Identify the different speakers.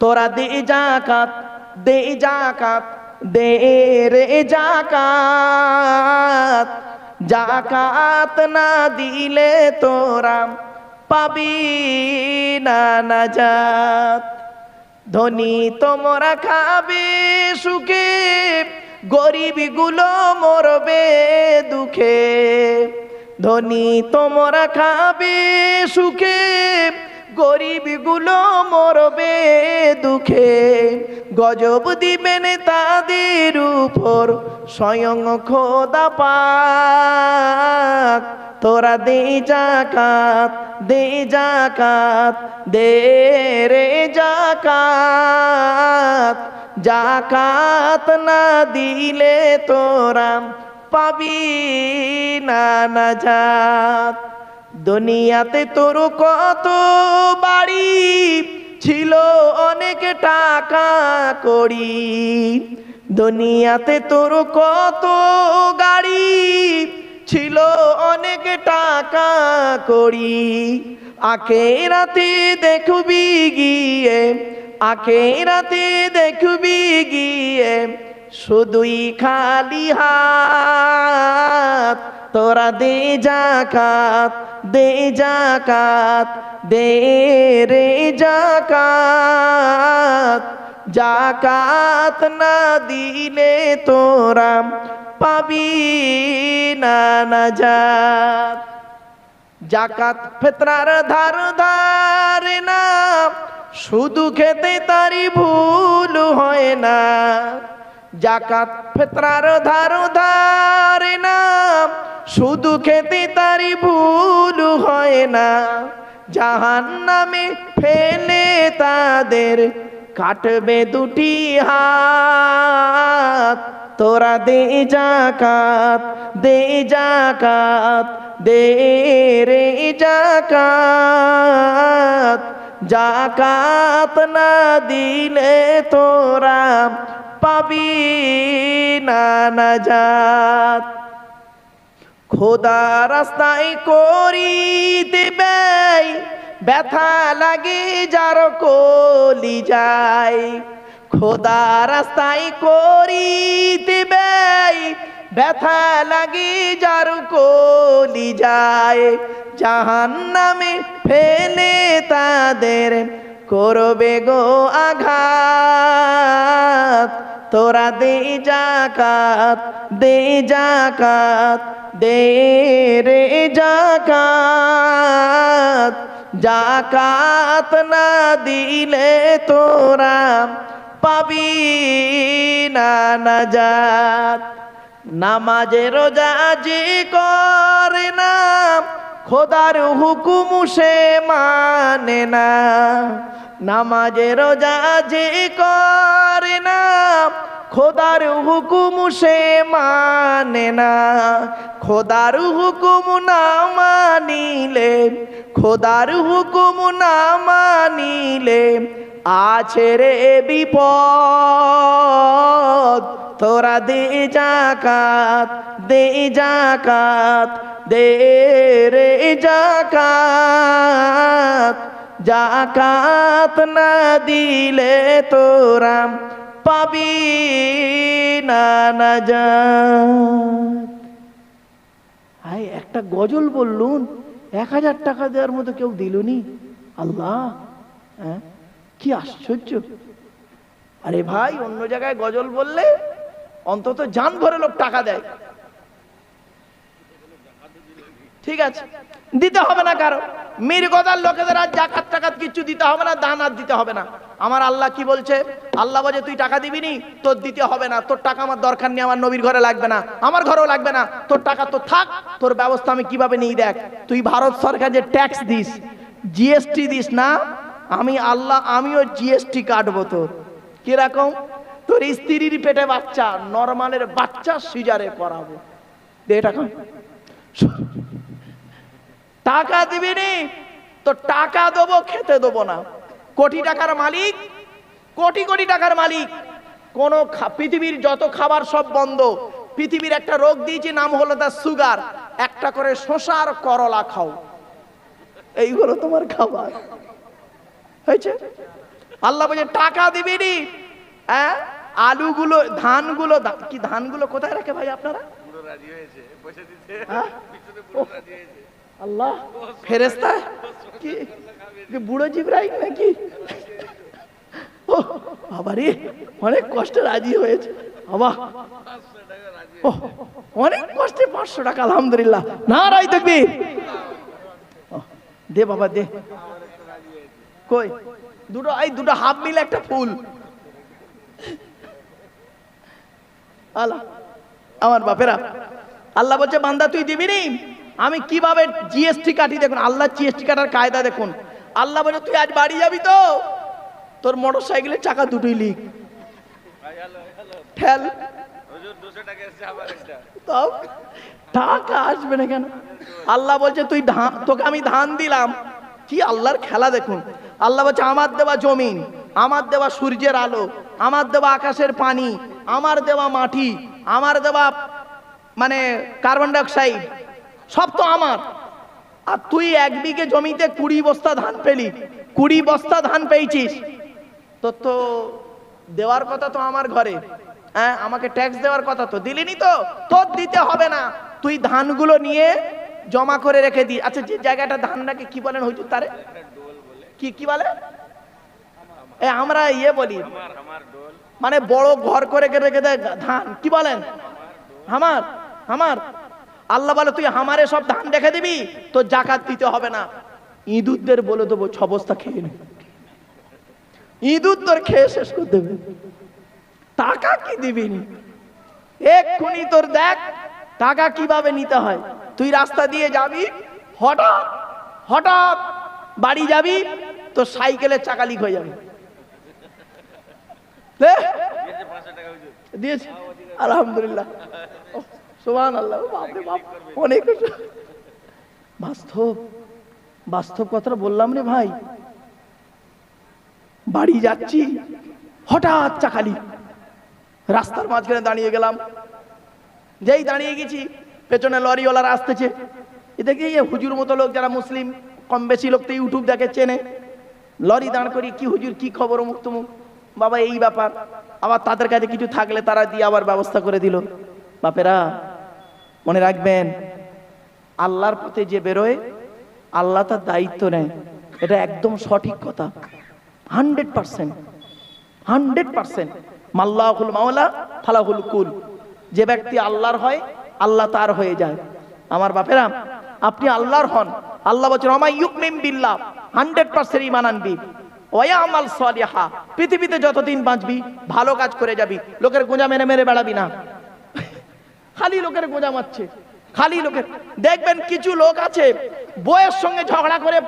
Speaker 1: তোরা দে জাকাত, দে জাকাত, দে রে জাকাত। জাকাত না দিলে তোরা পাবি না নাজাত। ধনী তোমরা খাবে সুখে, গরিব গুলো মরবে দুঃখে। ধনী তোমরা খাবে সুখে, গরিব গুলো মরবে দুঃখে। গজব দিবেন তাদের উপর স্বয়ং খোদা পাক। তোরা দে জাকাত, দে জাকাত, দে রে জাকাত। জাকাত না দিলে তোরা পাবি না নাজাত। দুনিয়াতে তোর কত বাড়ি ছিল, অনেক টাকা কড়ি। দুনিয়াতে তোর কত গাড়ি ছিল, অনেক টাকা কড়ি। আখেরাতে দেখবি গিয়ে, আখেরাতে দেখবি গিয়ে শুধুই খালি হাত। তোরা দে জাকাত, দে জাকাত, দে রে জাকাত। জাকাত না দিলে তোরা পাবি না নাজাত। জাকাত ফিতরার ধার ধারে না, শুধু খেতে তারি ভুল হয় না। জাকাত ফিতরার ধার ধারে না, শুধু খেতে তারি ভুল হয় না। জাহান্নামে ফেলে তাদের কাটবে দুটি হাত। তোরা দে জাকাত, দে জাকাত, দে রে জাকাত। জাকাত না দিলে তোরা পাবি না নাজাত। খোদা রাস্তায় করিতে ব্যয়, ব্যথা লাগে যার কলি যায়। খোদা রাস্তায় করিতে ব্যয়, ব্যথা লাগে যার কলি যায়। জাহান্নামে ফেলে তাদের করবে গো আঘাত। তোরা দে জাকাত, দে জাকাত, দে রে জাকাত। জাকাত না দিলে তোরা পাবি না নাজাত। নামাজে রোজা যে করে না, খোদার হুকুম সে মানে না। নামাজে রোজা যে করে না, খোদার হুকুম সে মানে না। খোদার হুকুম না মানিলে, খোদার হুকুম না মানিলে আছে রে বিপদ। তোরা দে জাকাত, দে জাকাত, দে রে জাকাত। জাকাত না দিলে তোরা পাবি না নাজাত। হাই একটা গজল বললুন, 1000 টাকা দেওয়ার মতো কেউ দিলুনি। আল্লাহ, হ্যাঁ কি আশ্চর্য। আরে ভাই, অন্য জায়গায় গজল বললে অন্তত জান ভরে লোক টাকা দেয়, ঠিক আছে, দিতে হবে না কারো। মিরগদার লোকেদের আর জাকাত টাকাত কিছু দিতে হবে না, দান আর দিতে হবে না। আমার আল্লাহ কি বলছে? আল্লাহ বলে তুই টাকা দিবি নি, তোর দিতে হবে না। তোর টাকা আমার দরকার নেই, আমার নবীর ঘরে লাগবে না, আমার ঘরেও লাগবে না। তোর টাকা তো থাক, তোর ব্যবস্থা আমি কিভাবে নিই দেখ। তুই ভারত সরকার যে ট্যাক্স দিস, জিএসটি দিস না, আমি আল্লাহ আমিও জিএসটি কাটবো তোর। কিরকম? তোর স্ত্রীর পেটে বাচ্চা, নরমালের বাচ্চা সিজারে করাবো। দে টাকা। টাকা দিবি নি, তো টাকা দেবো, খেতে দেবো না। কোটি টাকার মালিক, কোটি কোটি টাকার মালিক, কোন পৃথিবীর যত খাবার সব বন্ধ। পৃথিবীর একটা রোগ দিয়েছি, নাম হলো তার সুগার। একটা করে শসা আর করলা খাও, এইগুলো তোমার খাবার হয়েছে। আল্লাহ বলছে টাকা দিবি নি, হ্যাঁ আলুগুলো ধানগুলো কি ধানগুলো কোথায় রাখে ভাই আপনারা? হ্যাঁ? আল্লাহ ফেরেশতা কি বুড়ো জিব্রাইল নাকি? ও বাবারে, অনেক কষ্টে রাজি হয়েছে বাবা, অনেক কষ্টে 500 টাকা, আলহামদুলিল্লাহ, নারাই তাকবীর। দে বাবা দে, কই দুটো, এই দুটো হাফ মিলে একটা ফুল। আল্লাহ আমার বাপেরা, আল্লাহ বলছে বান্দা তুই দিবি নি, আমি কিভাবে জিএসটি কাটি দেখুন, আল্লাহ জিএসটি কাটার কায়দা দেখুন। আল্লাহ বলছে তুই আজ বাড়ি যাবি তো, তোর মোটর সাইকেলের চাকা দুটোই লিক, ঠেল, টাকা আসবে না কেন? আল্লাহ বলছে তুই তোকে আমি ধান দিলাম, কি আল্লাহর খেলা দেখুন। আল্লাহ বলছে আমার দেওয়া জমিন, আমার দেওয়া সূর্যের আলো, আমার দেওয়া আকাশের পানি, আমার দেওয়া মাটি, আমার দেওয়া মানে কার্বন ডাইঅক্সাইড, সব তো আমার। আর তুই 1 বিঘে জমিতে 20 বস্তা ধান পেলি, 20 বস্তা ধান পেয়েছিস, তোর তো দেওয়ার কথা তো আমার ঘরে, হ্যাঁ আমাকে ট্যাক্স দেওয়ার কথা তো দিলিনি, তো তোর দিতে হবে না, তুই ধানগুলো নিয়ে জমা করে রেখে দি। আচ্ছা যে জায়গাটা ধান রাখে কি বলেন হুজুর তারে? কি কি বলে? আমরা ইয়ে বলি, মানে বড় ঘর করে রেখে দেয় ধান, কি বলেন? হামার। হামার। আল্লাহ বলে তুই হামারে সব ধান রেখে দিবি, তো জাকাত দিতে হবে না। ইঁদুরদের বলে দেবো 6 বস্তা খেয়ে নে, ইঁদুর তোর খেয়ে শেষ করে দেবে, টাকা কি দিবি নি, এক্ষুনি তোর দেখ টাকা কিভাবে নিতে হয়। তুই রাস্তা দিয়ে যাবি, হঠাৎ হঠাৎ বাড়ি যাবি, তো সাইকেলের চাকা লিক হয়ে যাবে, দিয়েছি আলহামদুলিল্লাহ, সুবহানাল্লাহ, বাপরে বাপ, অনেক বাস্তব বাস্তব কথাটা বললাম রে ভাই। বাড়ি যাচ্ছি, হঠাৎ চাকা লিক, রাস্তার মাঝখানে দাঁড়িয়ে গেলাম, যেই দাঁড়িয়ে গেছি পেছনে লরিওয়ালারা আসতেছে, এদিকে হুজুর মতো লোক যারা মুসলিম, কম বেশি লোক তো ইউটিউব দেখে চেনে, লরি দাঁড় করি, কি হুজুর কি খবর, অমুক তমুক, বাবা এই ব্যাপার। আবার তাদের কাছে কিছু থাকলে তারা দিয়ে আবার ব্যবস্থা করে দিল। বাপেরা মনে রাখবেন, আল্লাহর পথে যে বেরোয় আল্লাহ তার দায়িত্ব নেয়, এটা একদম সঠিক কথা, 100%। 100% মাল্লাহুল মাওলা ফালাহুল কুল, যে ব্যক্তি আল্লাহর হয় আল্লাহ তার হয়ে যায়। আমার বাপেরা আপনি আল্লাহর হন, আল্লাহ বলছেন ওয়া ইউমিন বিল্লাহ, 100% ঈমান আনবি, ওয়া ইয়ামাল সালিহা, পৃথিবীতে যতদিন বাঁচবি ভালো কাজ করে যাবি, লোকের গোঁজা মেরে মেরে বেড়াবি না। খালি লোকের গোঁজা মারছে, খালি লোকের। দেখবেন কিছু লোক আছে বউয়ের সঙ্গে ঝগড়া করে